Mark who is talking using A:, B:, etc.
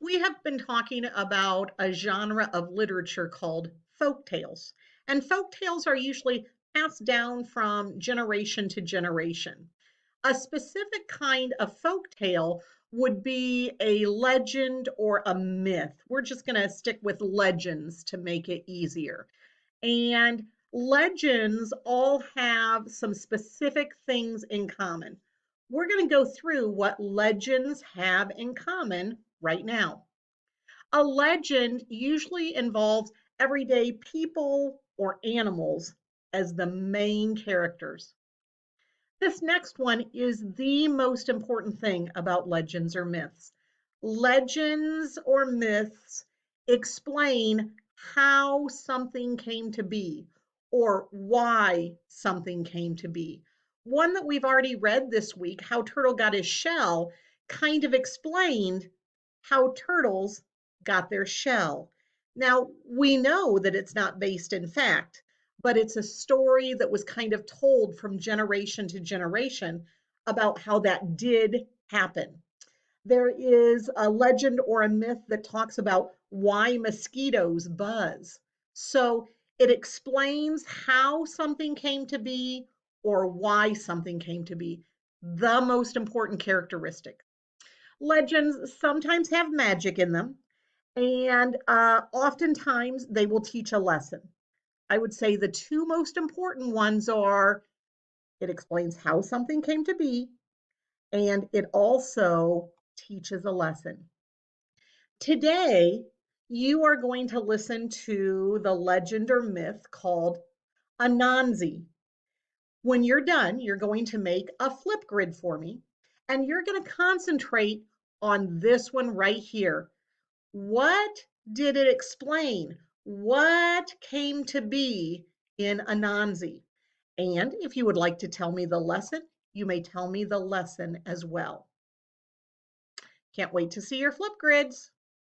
A: We have been talking about a genre of literature called folk tales. And folk tales are usually passed down from generation to generation. A specific kind of folk tale would be a legend or a myth. We're just going to stick with legends to make it easier. And legends all have some specific things in common. We're going to go through what legends have in common right now. A legend usually involves everyday people or animals as the main characters. This next one is the most important thing about legends or myths. Legends or myths explain how something came to be or why something came to be. One that we've already read this week, How Turtle Got His Shell, kind of explained how turtles got their shell. Now, we know that it's not based in fact, but it's a story that was kind of told from generation to generation about how that did happen. There is a legend or a myth that talks about why mosquitoes buzz. So it explains how something came to be or why something came to be, the most important characteristic. Legends sometimes have magic in them, and oftentimes they will teach a lesson. I would say the two most important ones are it explains how something came to be, and it also teaches a lesson. Today, you are going to listen to the legend or myth called Anansi. When you're done, you're going to make a Flipgrid for me, and you're going to concentrate on this one right here. What did it explain? What came to be in Anansi? And if you would like to tell me the lesson, you may tell me the lesson as well. Can't wait to see your Flipgrids.